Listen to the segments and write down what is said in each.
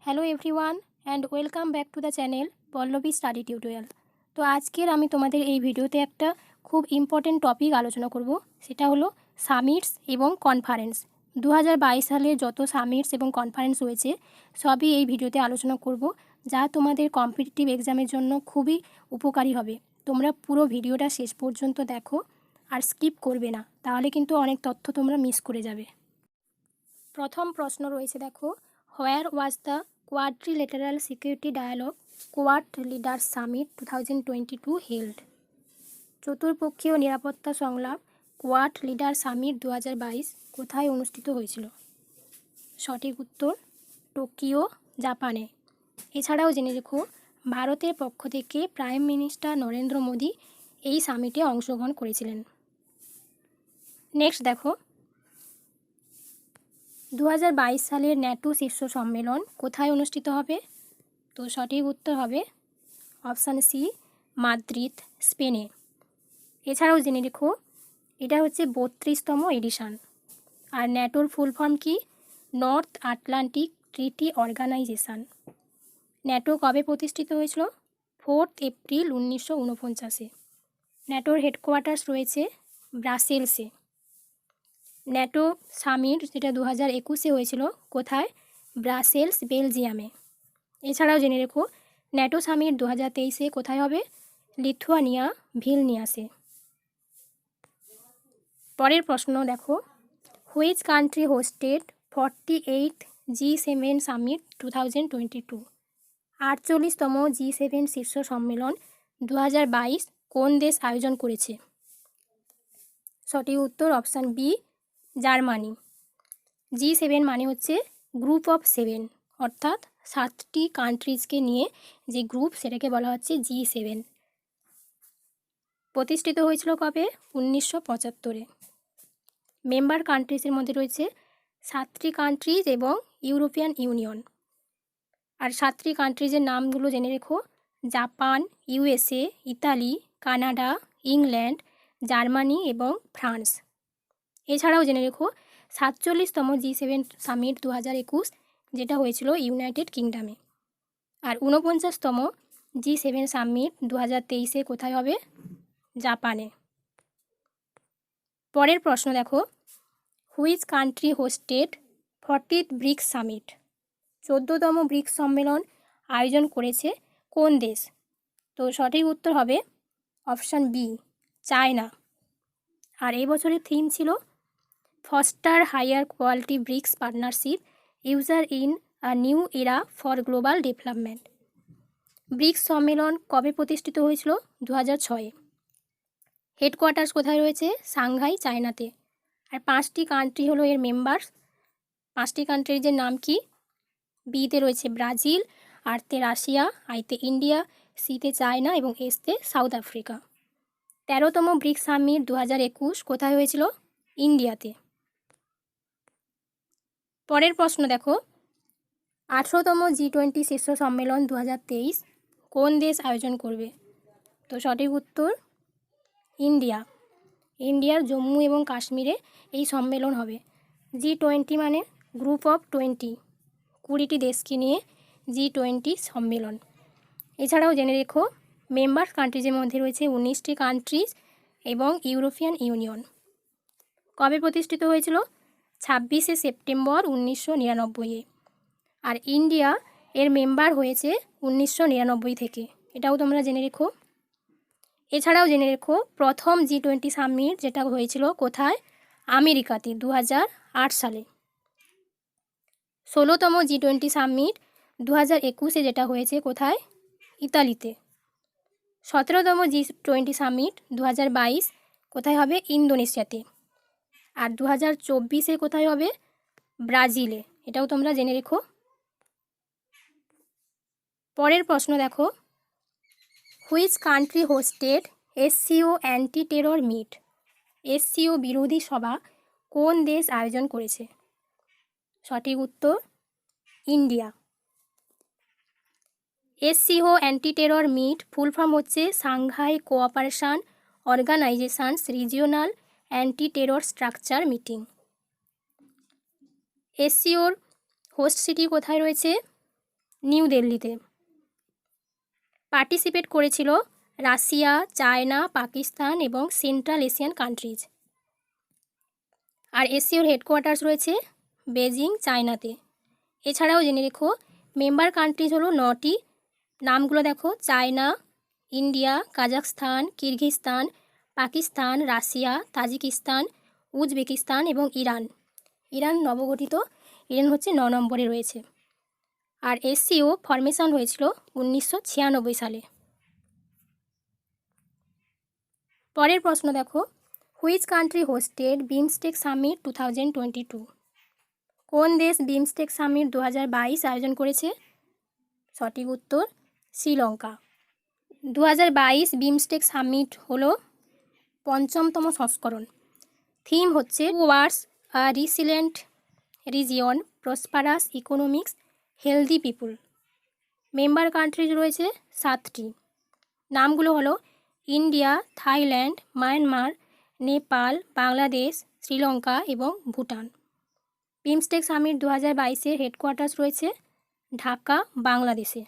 Hello everyone and welcome back to the channel Pallavi study tutorial. তো আজকের আমি তোমাদের এই ভিডিওতে একটা খুব ইম্পর্টেন্ট টপিক আলোচনা করব, সেটা হলো সামিটস এবং কনফারেন্স। 2022 সালে যত সামিটস এবং কনফারেন্স হয়েছে সবই এই ভিডিওতে আলোচনা করব, যা তোমাদের কম্পিটিটিভ এক্সামের জন্য খুবই উপকারী হবে। তোমরা পুরো ভিডিওটা শেষ পর্যন্ত দেখো আর স্কিপ করবে না, তাহলে কিন্তু অনেক তথ্য তোমরা মিস করে যাবে। প্রথম প্রশ্ন রয়েছে, দেখো, where was the quadrilateral security dialogue quad leaders summit 2022 held? চতুর্পক্ষীয় নিরাপত্তা সংলাপ কোয়াড লিডার সামিট 2022 কোথায় অনুষ্ঠিত হয়েছিল? সঠিক উত্তর টোকিও, জাপানে। এছাড়াও জেনে রেখো, ভারতের পক্ষ থেকে প্রাইম মিনিস্টার নরেন্দ্র মোদী এই সামিটে অংশগ্রহণ করেছিলেন। নেক্সট দেখো, 2022 সালের ন্যাটো শীর্ষ সম্মেলন কোথায় অনুষ্ঠিত হবে? তো সঠিক উত্তর হবে অপশান সি, মাদ্রিদ, স্পেনে। এছাড়াও জেনে রেখো, এটা হচ্ছে 32তম এডিশন। আর ন্যাটোর ফুল ফর্ম কি? North Atlantic treaty organization. NATO কবে প্রতিষ্ঠিত হয়েছিল? 4 এপ্রিল 1949-এ। ন্যাটোর হেডকোয়ার্টার্স রয়েছে ব্রাসেলসে। ন্যাটো সামিট যেটা 2021-এ হয়েছিল কোথায়? ব্রাসেলস, বেলজিয়ামে। এছাড়াও জেনে রেখো, ন্যাটো সামিট 2023-এ কোথায় হবে? লিথুয়ানিয়া, ভিলনিয়াসে। পরের প্রশ্ন দেখো, which country hosted 48th G7 summit 2022? 48তম G7 শীর্ষ সম্মেলন 2022 কোন দেশ আয়োজন করেছে? সঠিক উত্তর অপশান বি, জার্মানি। G7 মানে হচ্ছে গ্রুপ অফ 7, অর্থাৎ 7টি কান্ট্রিজকে নিয়ে যে গ্রুপ, সেটাকে বলা হচ্ছে G7। প্রতিষ্ঠিত হয়েছিল কবে? 1975-এ। মেম্বার কান্ট্রিজের মধ্যে রয়েছে 7টি কান্ট্রিজ এবং ইউরোপিয়ান ইউনিয়ন। আর 7টি কান্ট্রিজের নামগুলো জেনে রেখো: Japan, USA, Italy, Canada, England, Germany এবং ফ্রান্স। এছাড়াও জেনে রেখো, 47তম G7 সামিট 2021 যেটা হয়েছিল ইউনাইটেড কিংডমে। আর 49তম G7 সামিট 2023-এ কোথায় হবে? জাপানে। পরের প্রশ্ন দেখো, which country hosted 40th BRICS summit? 14তম ব্রিক্স সম্মেলন আয়োজন করেছে কোন দেশ? তো সঠিক উত্তর হবে অপশান বি, চায়না। আর এই বছরের থিম ছিল foster higher quality BRICS partnership user in a new era for global development. BRICS সম্মেলন কবে প্রতিষ্ঠিত হয়েছিল? 2006-এ। হেডকোয়ার্টার্স কোথায় রয়েছে? সাংহাই, চায়নাতে। আর 5টি কান্ট্রি হলো এর মেম্বার্স। 5টি কান্ট্রির নাম কি? বিতে রয়েছে ব্রাজিল, আরতে রাশিয়া, আইতে ইন্ডিয়া, সিতে চায়না এবং এসতে সাউথ আফ্রিকা। 13তম ব্রিক্স সামিট 2021 কোথায় হয়েছিল? ইন্ডিয়াতে। পরের প্রশ্ন দেখো, 18তম G20 শীর্ষ সম্মেলন 2023 কোন দেশ আয়োজন করবে? তো সঠিক উত্তর ইন্ডিয়া। ইন্ডিয়ার জম্মু এবং কাশ্মীরে এই সম্মেলন হবে। G20 মানে গ্রুপ অফ 20, 20টি দেশকে নিয়ে G20 সম্মেলন। এছাড়াও জেনে রেখো, মেম্বার কান্ট্রিজের মধ্যে রয়েছে 19টি কান্ট্রিজ এবং ইউরোপিয়ান ইউনিয়ন। কবে প্রতিষ্ঠিত হয়েছিল? 26শে সেপ্টেম্বর 1999-এ। আর ইন্ডিয়া এর মেম্বার হয়েছে 1999 থেকে, এটাও তোমরা জেনে রেখো। এছাড়াও জেনে রেখো, প্রথম G20 সামিট যেটা হয়েছিল কোথায়? আমেরিকাতে 2008 সালে। 16তম G20 সামিট 2021-এ যেটা হয়েছে কোথায়? ইতালিতে। 17তম G20 সামিট 2022 কোথায় হবে? ইন্দোনেশিয়াতে। আর 2024-এ কোথায় হবে? ব্রাজিলে। এটাও তোমরা জেনে রেখো। পরের প্রশ্ন দেখো, which country hosted SCO anti terror meet? SCO বিরোধী সভা কোন দেশ আয়োজন করেছে? সঠিক উত্তর India. SCO anti terror meet full form হচ্ছে Shanghai cooperation organisations regional anti terror structure meeting. SCOর হোস্ট সিটি কোথায় রয়েছে? নিউ দিল্লিতে। পার্টিসিপেট করেছিল রাশিয়া, চায়না, পাকিস্তান এবং সেন্ট্রাল এশিয়ান কান্ট্রিজ। আর এসসিওর হেডকোয়ার্টার্স রয়েছে বেজিং, চায়নাতে। এছাড়াও জেনে রেখো মেম্বার কান্ট্রিজ হলো 9টি। নামগুলো দেখো: China, India, Kazakhstan, Kyrgyzstan, Pakistan, Russia, Tajikistan, Uzbekistan এবং ইরান। ইরান নবগঠিত, ইরান হচ্ছে 9 নম্বরে রয়েছে। আর এসসিও ফরমেশন হয়েছিল 1996 সালে। পরের প্রশ্ন দেখো, which country hosted BIMSTEC summit 2022? কোন দেশ বিমস্টেক সামিট 2022 আয়োজন করেছে? সঠিক উত্তর শ্রীলঙ্কা। 2022 বিমস্টেক সামিট হলো 5তম সংস্করণ। থিম হচ্ছে টুয়ার্ডস আ রিসিলিয়েন্ট রিজিয়ন, প্রসপারাস ইকোনমিক্স, হেলদি পিপুল। মেম্বার কান্ট্রিজ রয়েছে 7টি। নামগুলো হলো India, Thailand, Myanmar, Nepal, Bangladesh, Sri Lanka এবং ভুটান। বিমস্টেক সামিট 2022-এর হেডকোয়ার্টার্স রয়েছে ঢাকা, বাংলাদেশে।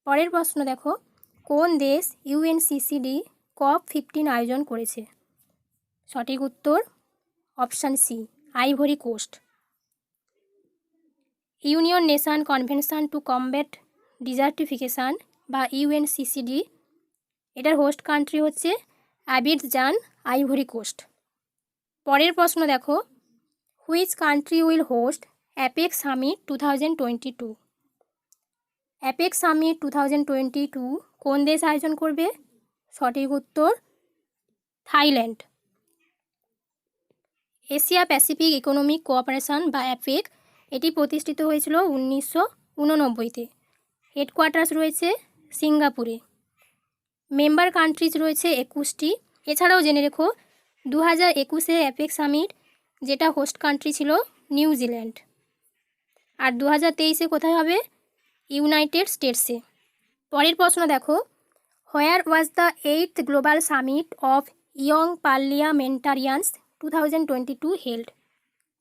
পরের প্রশ্ন দেখো, কোন দেশ ইউএনসিসিডি COP15 আয়োজন করেছে? সঠিক উত্তর option C, Ivory Coast. Union nation convention to combat desertification বা ইউএনসিসিডি, এটার হোস্ট কান্ট্রি হচ্ছে আবিদজান, আইভরি কোস্ট। পরের প্রশ্ন দেখো, which country will host APEC summit 2022? APEC summit 2022 কোন দেশ আয়োজন করবে? সঠিক উত্তর Thailand. Asia Pacific economic cooperation বা অ্যাপেক, এটি প্রতিষ্ঠিত হয়েছিল 1989-তে। হেডকোয়ার্টার্স রয়েছে সিঙ্গাপুরে। মেম্বার কান্ট্রিজ রয়েছে 21টি। এছাড়াও জেনে রেখো 2021-এ অ্যাপেক সামিট, যেটা হোস্ট কান্ট্রি ছিল নিউজিল্যান্ড। আর 2023-এ কোথায় হবে? ইউনাইটেড স্টেটসে। পরের প্রশ্ন দেখো, where was the 8th global summit of young parliamentarians 2022 held?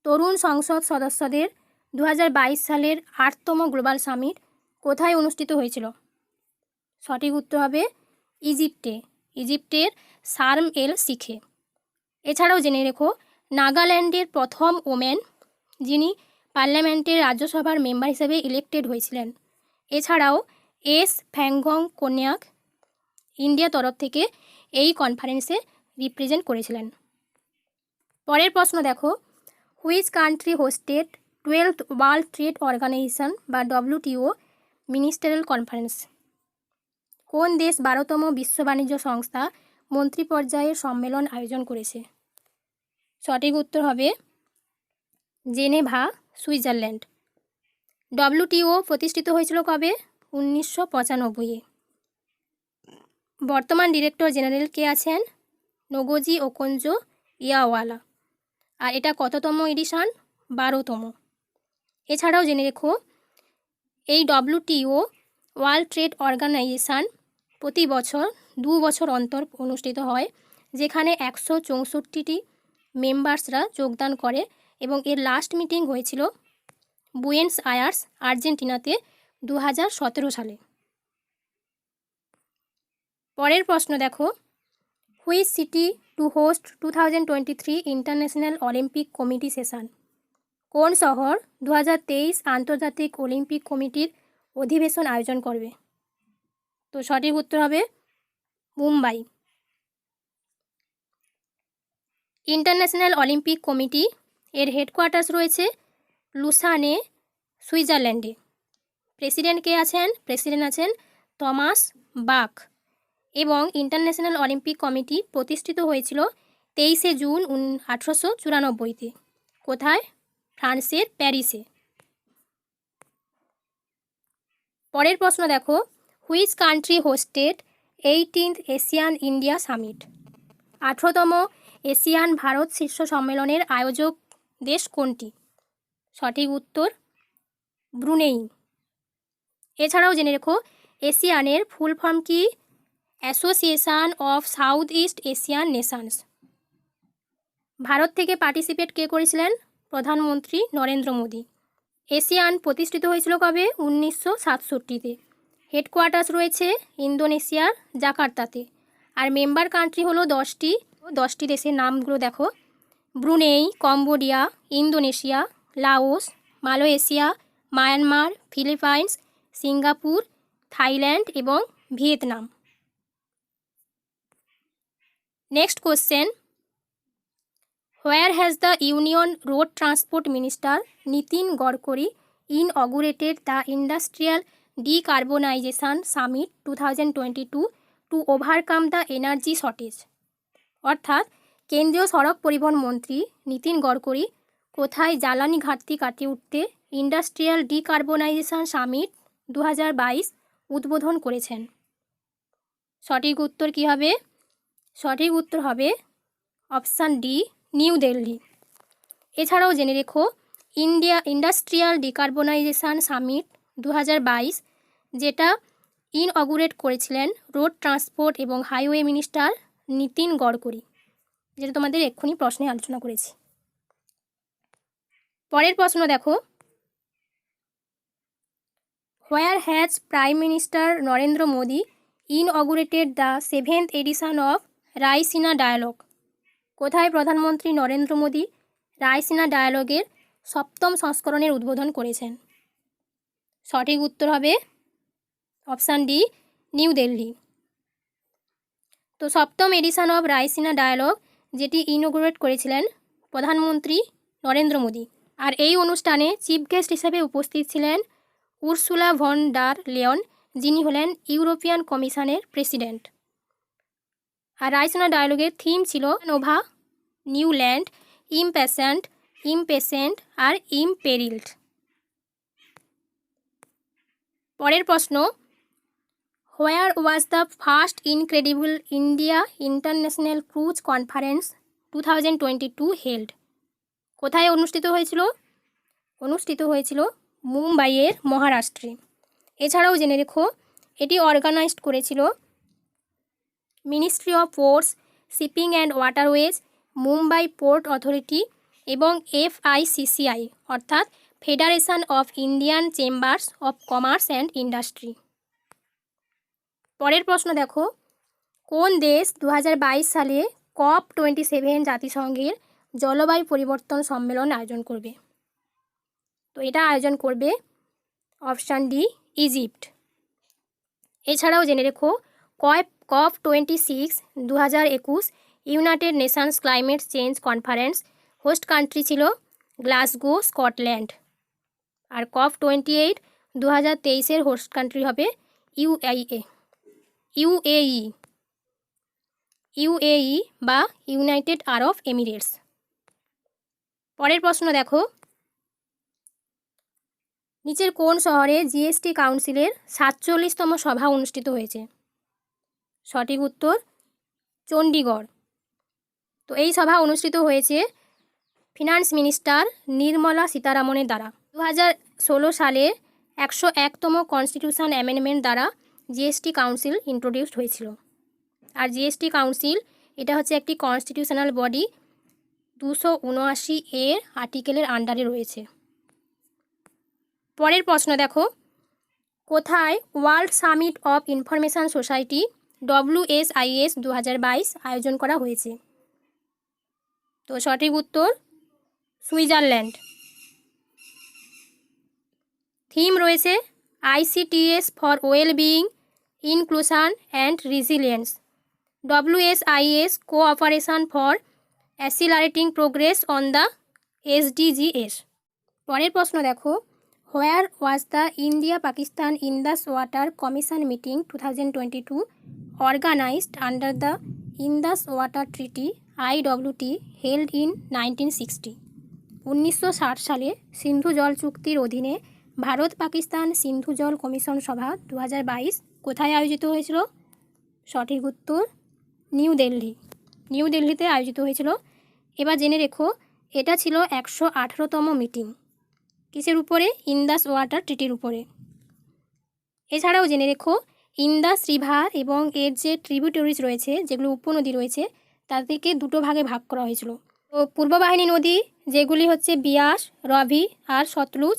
তরুণ সংসদ সদস্যদের 2022 সালের 8তম গ্লোবাল সামিট কোথায় অনুষ্ঠিত হয়েছিল? সঠিক উত্তর হবে ইজিপ্টে, ইজিপ্টের শার্ম এল শিখে। এছাড়াও জেনে রেখো নাগাল্যান্ডের প্রথম ওমেন যিনি পার্লামেন্টের রাজ্যসভার মেম্বার হিসেবে ইলেক্টেড হয়েছিলেন। এছাড়াও এস ফ্যাংগং কোন্যাক ইন্ডিয়া তরফ থেকে এই কনফারেন্সে রিপ্রেজেন্ট করেছিলেন। পরের প্রশ্ন দেখো, which country hosted 12th world trade organisation বা WTO মিনিস্টারিয়াল কনফারেন্স? কোন দেশ 12তম বিশ্ব বাণিজ্য সংস্থা মন্ত্রী পর্যায়ের সম্মেলন আয়োজন করেছে? সঠিক উত্তর হবে জেনেভা, সুইজারল্যান্ড। WTO প্রতিষ্ঠিত হয়েছিল কবে? 1995-এ। বর্তমান ডিরেক্টর জেনারেল কে আছেন? নোগোজি ওকোনজো ইয়াওয়ালা। আর এটা কততম এডিশন? 12তম। এছাড়াও জেনে রেখো এই WTO ওয়ার্ল্ড ট্রেড অর্গানাইজেশান প্রতি বছর 2 বছর অন্তর অনুষ্ঠিত হয়, যেখানে 164টি মেম্বার্সরা যোগদান করে এবং এর লাস্ট মিটিং হয়েছিল বুয়েন্স আয়ার্স, আর্জেন্টিনাতে 2017 সালে। পরের প্রশ্ন দেখো, which city two host 2023 international Olympic committee session? কোন শহর 2023 আন্তর্জাতিক অলিম্পিক কমিটির অধিবেশন আয়োজন করবে? তো সঠিক উত্তর হবে মুম্বাই। ইন্টারন্যাশনাল অলিম্পিক কমিটি এর হেডকোয়ার্টার্স রয়েছে লুসানে, সুইজারল্যান্ডে। প্রেসিডেন্ট কে আছেন? প্রেসিডেন্ট আছেন থমাস বাখ। এবং ইন্টারন্যাশনাল অলিম্পিক কমিটি প্রতিষ্ঠিত হয়েছিল 23শে জুন 1894-তে। কোথায়? ফ্রান্সের প্যারিসে। পরের প্রশ্ন দেখো, which country hosted 18th Asian India summit? 18তম এশিয়ান ভারত শীর্ষ সম্মেলনের আয়োজক দেশ কোনটি? সঠিক উত্তর ব্রুনেই। এছাড়াও জেনে রেখো এশিয়ানের ফুল ফর্ম কি? Association of south east Asian Nations. Bharat থেকে পার্টিসিপেট কে করেছিলেন? প্রধানমন্ত্রী নরেন্দ্র মোদী। এশিয়ান প্রতিষ্ঠিত হয়েছিল কবে? 1967-তে। হেডকোয়ার্টার্স রয়েছে ইন্দোনেশিয়ার জাকার্তাতে। আর মেম্বার কান্ট্রি হলো 10টি দেশের নামগুলো দেখো: Brunei, Cambodia, Indonesia, Laos, Malaysia, Myanmar, Philippines, Singapore, Thailand এবং Vietnam. Next question, where has the union road transport minister Nitin Gadkari inaugurated the Industrial Decarbonization Summit 2022 to overcome the energy shortage? অর্থাৎ কেন্দ্রীয় সড়ক পরিবহন মন্ত্রী নীতিন গডকরি কোথায় জ্বালানি ঘাটতি কাটিয়ে উঠতে ইন্ডাস্ট্রিয়াল ডিকার্বোনাইজেশন সামিট 2022 উদ্বোধন করেছেন? সঠিক উত্তর কী হবে? সঠিক উত্তর হবে অপশান ডি, নিউ দিল্লি। এছাড়াও জেনে রেখো, ইন্ডাস্ট্রিয়াল ডিকার্বোনাইজেশন সামিট 2022 যেটা ইনঅগুরেট করেছিলেন রোড ট্রান্সপোর্ট এবং হাইওয়ে মিনিস্টার নীতিন গডকরি, যেটা তোমাদের এক্ষুনি প্রশ্নে আলোচনা করেছি। পরের প্রশ্ন দেখো, where has prime minister Narendra Modi inaugurated the 7th edition of Raisina dialogue? কোথায় প্রধানমন্ত্রী নরেন্দ্র মোদি রায়সিনা ডায়ালগের 7ম সংস্করণের উদ্বোধন করেছেন? সঠিক উত্তর হবে অপশান ডি, নিউ দিল্লি। তো 7ম এডিশন অফ রায়সিনা ডায়ালগ যেটি ইনঅগুরেট করেছিলেন প্রধানমন্ত্রী নরেন্দ্র মোদি। আর এই অনুষ্ঠানে চিফ গেস্ট হিসেবে উপস্থিত ছিলেন উর্সুলা ভন ডার লেয়ন, যিনি হলেন ইউরোপিয়ান কমিশনের প্রেসিডেন্ট। আর রায়সিনা ডায়ালগের থিম ছিল নোভা, নিউ ল্যান্ড, ইমপেশেন্ট আর ইমপেরিল্ড। পরের প্রশ্ন, where was the first incredible India international cruise conference 2022 held? কোথায় অনুষ্ঠিত হয়েছিল? অনুষ্ঠিত হয়েছিল মুম্বাইয়ের মহারাষ্ট্রে। এছাড়াও জেনে রেখো, এটি অর্গানাইজড করেছিল ministry of ports, shipping and waterways, Mumbai port authority এবং FICCI অর্থাৎ federation of Indian chambers of commerce and industry. পরের প্রশ্ন দেখো, কোন দেশ 2022 সালে COP27 জাতিসংঘের জলবায়ু পরিবর্তন সম্মেলন আয়োজন করবে? তো এটা আয়োজন করবে অপশান ডি, ইজিপ্ট। এছাড়াও জেনে রেখো, COP26 2021 United Nations climate change conference host country ছিল গ্লাসগো, স্কটল্যান্ড। আর COP28 2023 হোস্ট কান্ট্রি হবে ইউএই বা ইউনাইটেড আরব এমিরেটস। পরের প্রশ্ন দেখো, নিচের কোন শহরে জিএসটি কাউন্সিলের 47তম সভা অনুষ্ঠিত হয়েছে? সঠিক উত্তর চণ্ডীগড়। তো এই সভা অনুষ্ঠিত হয়েছে ফিনান্স মিনিস্টার নির্মলা সীতারামনের দ্বারা। 2016 সালে 101তম কনস্টিটিউশন অ্যামেন্ডমেন্ট দ্বারা জিএসটি কাউন্সিল ইন্ট্রোডিউসড হয়েছিল। আর জিএসটি কাউন্সিল এটা হচ্ছে একটি কনস্টিটিউশনাল বডি, 279 এর আর্টিকেলের আন্ডারে রয়েছে। পরের প্রশ্ন দেখো, কোথায় world summit of information society WSIS 2022 আয়োজন করা হয়েছে? তো সঠিক উত্তর সুইজারল্যান্ড। থিম রয়েছে ICTS for wellbeing, inclusion and resilience, WSIS cooperation for accelerating progress on the SDGs। পরের প্রশ্ন দেখো, where was the India Pakistan Indus water commission meeting 2022 organised under the Indus water treaty IWT held in 1960? 1960 সালে সিন্ধু জল চুক্তির অধীনে ভারত পাকিস্তান সিন্ধু জল commission সভা 2022 কোথায় আয়োজিত হয়েছিল? সঠিক উত্তর নিউ দিল্লি। নিউ দিল্লিতে আয়োজিত হয়েছিল। এবার জেনে রেখো, এটা ছিল 118তম মিটিং। কিসের উপরে? ইন্দাস ওয়াটার ট্রিটির উপরে। এছাড়াও জেনে রেখো, ইন্দাস রিভার এবং এর যে ট্রিবিউটারিজ রয়েছে, যেগুলো উপনদী রয়েছে, তাদেরকে দুটো ভাগে ভাগ করা হয়েছিল। তো পূর্ববাহিনী নদী যেগুলি হচ্ছে বিয়াস, রভি আর সতলুজ,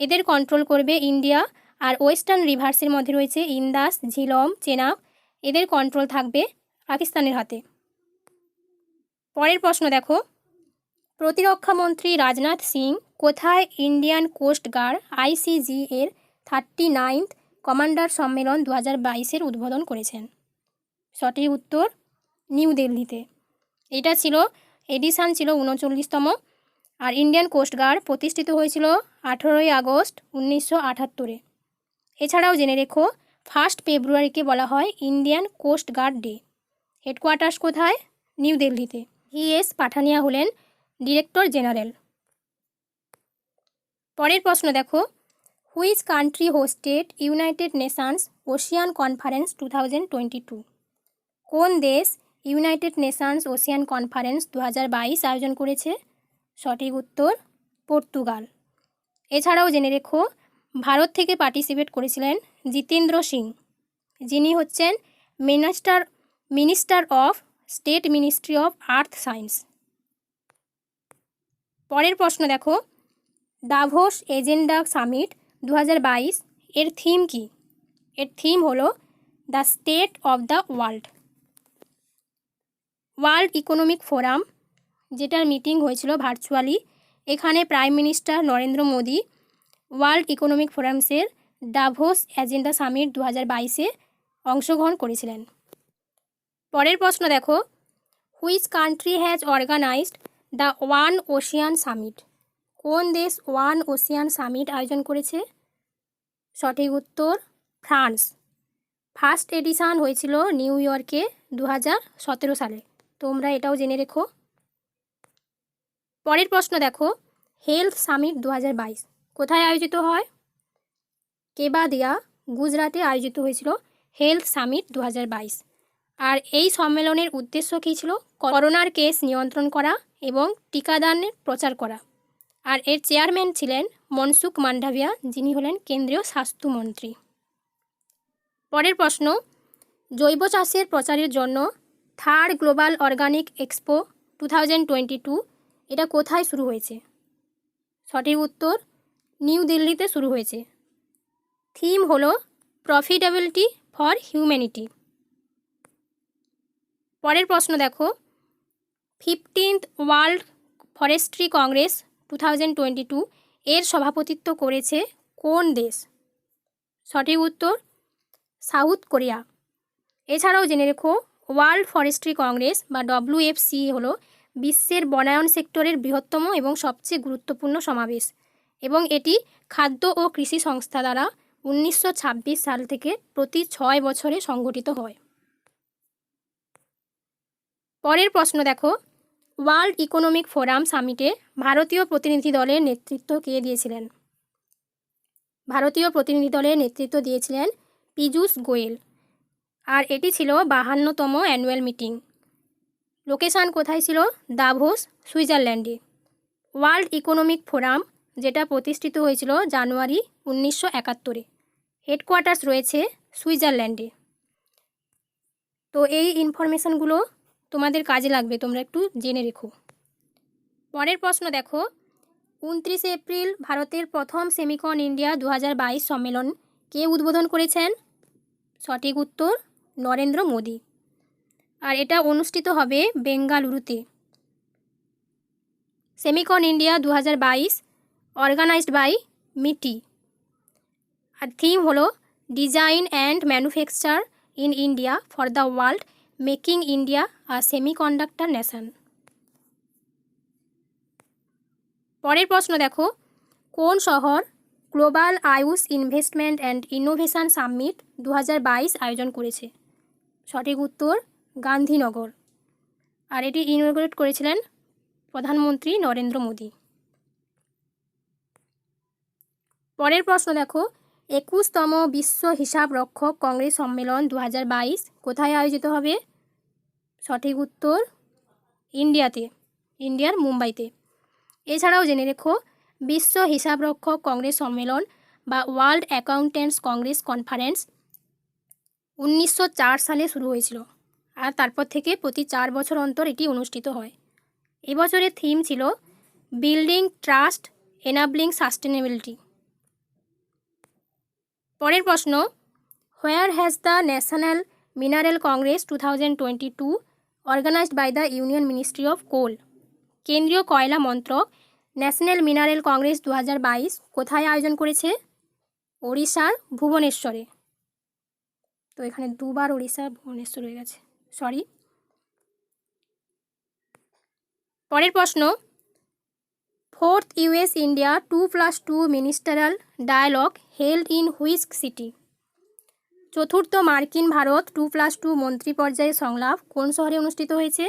এদের কন্ট্রোল করবে ইন্ডিয়া। আর ওয়েস্টার্ন রিভার্সের মধ্যে রয়েছে ইন্দাস, ঝিলম, চেনাব, এদের কন্ট্রোল থাকবে পাকিস্তানের হাতে। পরের প্রশ্ন দেখো, প্রতিরক্ষামন্ত্রী রাজনাথ সিং কোথায় ইন্ডিয়ান কোস্ট গার্ড আইসিজি এর 39th কমান্ডার সম্মেলন 2022-এর উদ্বোধন করেছেন? সঠিক উত্তর নিউ দিল্লিতে। এটা ছিল এডিশন ছিল 39তম। আর ইন্ডিয়ান কোস্ট গার্ড প্রতিষ্ঠিত হয়েছিল 18ই আগস্ট 1978-এ। এছাড়াও জেনে রেখো 1 ফেব্রুয়ারিকে বলা হয় Indian coast guard day. Headquarters কোথায়? নিউ দিল্লিতে। VS পাঠানিয়া হলেন ডিরেক্টর জেনারেল। পরের প্রশ্ন দেখো, which country hosted United Nations ocean conference 2022? কোন দেশ ইউনাইটেড নেশনস ওশিয়ান কনফারেন্স 2022 আয়োজন করেছে? সঠিক উত্তর পর্তুগাল। এছাড়াও জেনে রেখো ভারত থেকে পার্টিসিপেট করেছিলেন জিতেন্দ্র সিং, যিনি হচ্ছেন minister of state ministry of earth science. পরের প্রশ্ন দেখো, দাভোস এজেন্ডা সামিট 2022 এর থিম কি? এর থিম হলো the state of the world economic forum, যেটার মিটিং হয়েছিল ভার্চুয়ালি। এখানে prime minister Narendra Modi world economic ফোরামসের দাভোস এজেন্ডা সামিট 2022-এ অংশগ্রহণ করেছিলেন। পরের প্রশ্ন দেখো, which country has organised the one ocean summit? কোন দেশ ওয়ান ওশিয়ান সামিট আয়োজন করেছে? সঠিক উত্তর ফ্রান্স। ফার্স্ট এডিশন হয়েছিল নিউ ইয়র্কে 2017 সালে। তোমরা এটাও জেনে রেখো। পরের প্রশ্ন দেখো, হেলথ সামিট 2022 কোথায় আয়োজিত হয়? কেবাদিয়া, গুজরাটে আয়োজিত হয়েছিল হেলথ সামিট 2022। আর এই সম্মেলনের উদ্দেশ্য কী ছিল? করোনার কেস নিয়ন্ত্রণ করা এবং টিকাদানের প্রচার করা। আর এর চেয়ারম্যান ছিলেন মনসুখ মান্ডাভিয়া, যিনি হলেন কেন্দ্রীয় স্বাস্থ্যমন্ত্রী। পরের প্রশ্ন, জৈব চাষের প্রচারের জন্য 3rd গ্লোবাল অর্গানিক এক্সপো 2022 এটা কোথায় শুরু হয়েছে? সঠিক উত্তর নিউ দিল্লিতে শুরু হয়েছে। থিম হলো প্রফিটেবিলিটি ফর হিউম্যানিটি। পরের প্রশ্ন দেখো, 15th ওয়ার্ল্ড ফরেস্ট্রি কংগ্রেস 2022 এর সভাপতিত্ব করেছে কোন দেশ? সঠিক উত্তর সাউথ কোরিয়া। এছাড়াও জেনে রেখো ওয়ার্ল্ড ফরেস্ট্রি কংগ্রেস বা WFC হলো বিশ্বের বনায়ন সেক্টরের বৃহত্তম এবং সবচেয়ে গুরুত্বপূর্ণ সমাবেশ, এবং এটি খাদ্য ও কৃষি সংস্থা দ্বারা 1926 সাল থেকে প্রতি 6 বছরে সংগঠিত হয়। পরের প্রশ্ন দেখো, ওয়ার্ল্ড ইকোনমিক ফোরাম সামিটে ভারতীয় প্রতিনিধি দলের নেতৃত্ব কে দিয়েছিলেন? ভারতীয় প্রতিনিধি দলের নেতৃত্ব দিয়েছিলেন পীযূষ গোয়েল। আর এটি ছিল 52তম অ্যানুয়াল মিটিং। লোকেশান কোথায় ছিল? দাভোস, সুইজারল্যান্ডে। ওয়ার্ল্ড ইকোনমিক ফোরাম যেটা প্রতিষ্ঠিত হয়েছিল জানুয়ারি 1971-এ। হেডকোয়ার্টার্স রয়েছে সুইজারল্যান্ডে। তো এই ইনফরমেশনগুলো তোমাদের কাজে লাগবে, তোমরা একটু জেনে রেখো। পরের প্রশ্ন দেখো, 29 এপ্রিল ভারতের প্রথম সেমিকন ইন্ডিয়া 2022 সম্মেলন কে উদ্বোধন করেছেন? সঠিক উত্তর নরেন্দ্র মোদী। আর এটা অনুষ্ঠিত হবে বেঙ্গালুরুতে। সেমিকন ইন্ডিয়া 2022 অর্গানাইজড বাই মিটি। আর থিম হলো design and manufacture in India for the world, making India a semiconductor nation. পরের প্রশ্ন দেখো, কোন শহর global Ayush investment and innovation summit 2022 আয়োজন করেছে? সঠিক উত্তর গান্ধীনগর। আর এটি ইনঅগ্রেট করেছিলেন প্রধানমন্ত্রী নরেন্দ্র মোদী। পরের প্রশ্ন দেখো, 21তম বিশ্ব হিসাব রক্ষক কংগ্রেস সম্মেলন 2022 কোথায় আয়োজিত হবে? সঠিক উত্তর ইন্ডিয়ার মুম্বাইতে। এছাড়াও জেনে রেখো বিশ্ব হিসাব রক্ষক কংগ্রেস সম্মেলন বা ওয়ার্ল্ড অ্যাকাউন্ট্যান্টস কংগ্রেস কনফারেন্স 1904 সালে শুরু হয়েছিল। আর তারপর থেকে প্রতি 4 বছর অন্তর এটি অনুষ্ঠিত হয়। এবছরের থিম ছিল বিল্ডিং ট্রাস্ট এনাবলিং সাস্টেনেবিলিটি। পরের প্রশ্ন, where has the national mineral congress 2022 organised by the union ministry of coal? কেন্দ্রীয় কয়লা মন্ত্রক ন্যাশনাল মিনারেল কংগ্রেস 2022 কোথায় আয়োজন করেছে? ওড়িশার ভুবনেশ্বরে। তো এখানে দুবার ওড়িশা ভুবনেশ্বর হয়ে গেছে, সরি। পরের প্রশ্ন, fourth US India 2+2 ministerial dialogue held in which city? চতুর্থ মার্কিন ভারত 2+2 মন্ত্রী পর্যায়ের সংলাপ কোন শহরে অনুষ্ঠিত হয়েছে?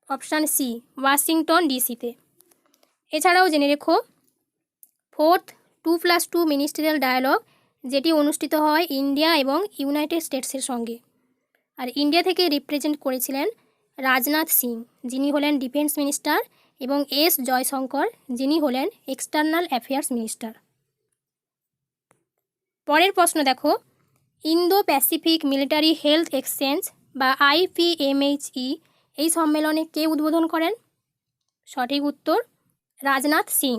অপশান সি, ওয়াশিংটন ডিসিতে। এছাড়াও জেনে রেখো, ফোর্থ 2+2 মিনিস্টারিয়াল ডায়ালগ যেটি অনুষ্ঠিত হয় ইন্ডিয়া এবং ইউনাইটেড স্টেটসের সঙ্গে, আর ইন্ডিয়া থেকে রিপ্রেজেন্ট করেছিলেন রাজনাথ সিং, যিনি হলেন ডিফেন্স মিনিস্টার, এবং এস জয়শঙ্কর, যিনি হলেন এক্সটার্নাল অ্যাফেয়ার্স মিনিস্টার। পরের প্রশ্ন দেখো, Indo Pacific military health exchange বা IPMHE এই সম্মেলনে কে উদ্বোধন করেন? সঠিক উত্তর, রাজনাথ সিং।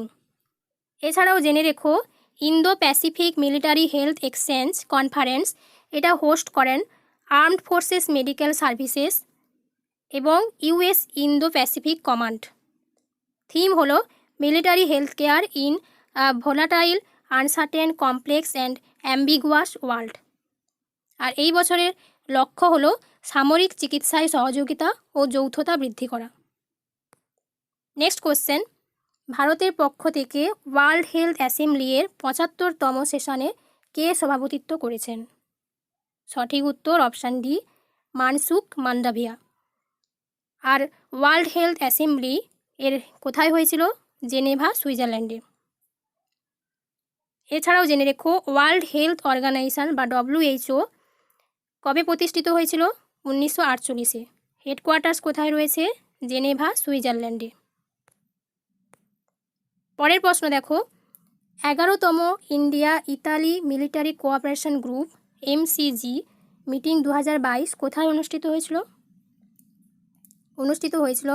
এছাড়াও জেনে রেখো, Indo Pacific military health exchange conference এটা হোস্ট করেন আর্মড ফোর্সেস মেডিকেল সার্ভিসেস এবং US Indo Pacific command. Theme হলো military health care in volatile uncertain complex and ambiguous world. আর এই বছরের লক্ষ্য হলো সামরিক চিকিৎসায় সহযোগিতা ও যৌথতা বৃদ্ধি করা। নেক্সট কোশ্চেন, ভারতের পক্ষ থেকে ওয়ার্ল্ড হেলথ অ্যাসেম্বলি এর 75তম সেশনে কে সভাপতিত্ব করেছেন? সঠিক উত্তর অপশান ডি, মানসুখ মান্ডাভিয়া। আর ওয়ার্ল্ড হেলথ অ্যাসেম্বলি এর কোথায় হয়েছিল? জেনেভা, সুইজারল্যান্ডে। এছাড়াও জেনে রেখো, ওয়ার্ল্ড হেলথ অর্গানাইজেশন বা WHO কবে প্রতিষ্ঠিত হয়েছিল? 1948-এ। হেডকোয়ার্টার্স কোথায় রয়েছে? জেনেভা, সুইজারল্যান্ডে। পরের প্রশ্ন দেখো, 11তম India Italy military cooperation group MCG meeting 2022 কোথায় অনুষ্ঠিত হয়েছিল? অনুষ্ঠিত হয়েছিল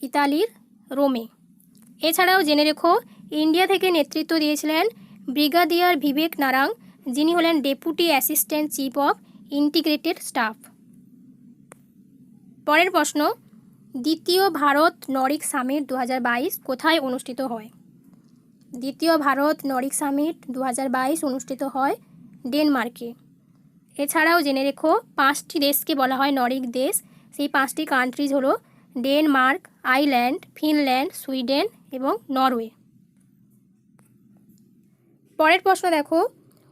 ইতালির রোমে। এছাড়াও জেনে রেখো, ইন্ডিয়া থেকে নেতৃত্ব দিয়েছিলেন ব্রিগাদিয়ার ভিবেক নারাং, যিনি হলেন deputy assistant chief of integrated staff. পরের প্রশ্ন, দ্বিতীয় ভারত নরিক সামিট 2022 কোথায় অনুষ্ঠিত হয়? দ্বিতীয় ভারত নরিক সামিট 2022 অনুষ্ঠিত হয় ডেনমার্কে। এছাড়াও জেনে রেখো, 5টি দেশকে বলা হয় নরিক দেশ। সেই 5টি কান্ট্রিজ হলো ডেনমার্ক, আইল্যান্ড, ফিনল্যান্ড, সুইডেন এবং নরওয়ে। পরের প্রশ্ন দেখো,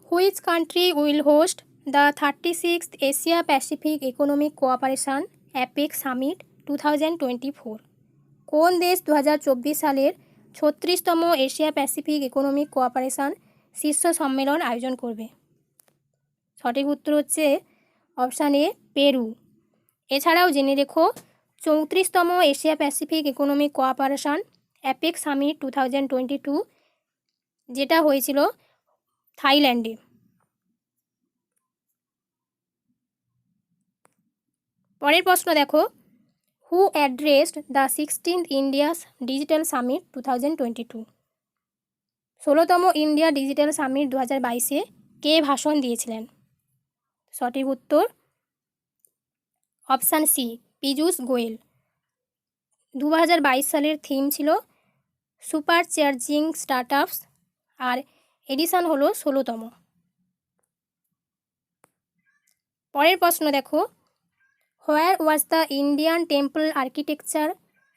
which country will host the 36th Asia Pacific economic cooperation APEC summit 2024? কোন দেশ 2024 সালের 36তম এশিয়া প্যাসিফিক ইকোনমিক কোঅপারেশন শীর্ষ সম্মেলন আয়োজন করবে? সঠিক উত্তর হচ্ছে অপশান এ, পেরু। এছাড়াও জেনে রেখো, 34তম Asia Pacific economic cooperation APEC summit 2022 যেটা হয়েছিল থাইল্যান্ডে। পরের প্রশ্ন দেখো, who addressed the 16th India's digital summit 2022? 16তম ইন্ডিয়া ডিজিটাল সামিট 2022-এ কে ভাষণ দিয়েছিলেন? সঠিক উত্তর অপশান সি, পীযূষ গোয়েল। 2022 সালের থিম ছিল সুপার চার্জিং স্টার্টআপস, আর এডিশন হলো 16তম। পরের প্রশ্ন দেখো, where was the Indian temple architecture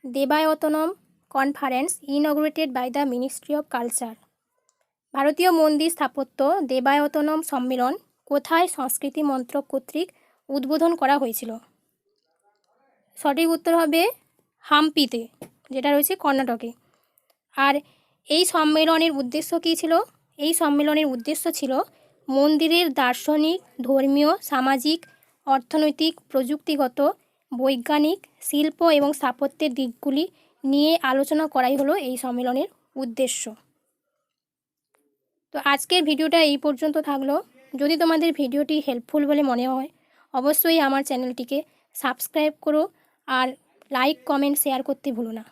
Devayatanam conference inaugurated by the ministry of culture? ভারতীয় মন্দির স্থাপত্য দেবায়তনম সম্মেলন কোথায় সংস্কৃতি মন্ত্রক কর্তৃক উদ্বোধন করা হয়েছিল? সঠিক উত্তর হবে হাম্পিতে, যেটা রয়েছে কর্ণাটকে। আর এই সম্মেলনের উদ্দেশ্য কী ছিল? এই সম্মেলনের উদ্দেশ্য ছিল মন্দিরের দার্শনিক, ধর্মীয়, সামাজিক, অর্থনৈতিক, প্রযুক্তিগত, বৈজ্ঞানিক, শিল্প এবং স্থাপত্যের দিকগুলি নিয়ে আলোচনা করাই হলো এই সম্মেলনের উদ্দেশ্য। তো আজকের ভিডিওটা এই পর্যন্ত থাকলো। যদি তোমাদের ভিডিওটি হেল্পফুল বলে মনে হয়, অবশ্যই আমার চ্যানেলটিকে সাবস্ক্রাইব করো আর লাইক, কমেন্ট, শেয়ার করতে ভুলো না।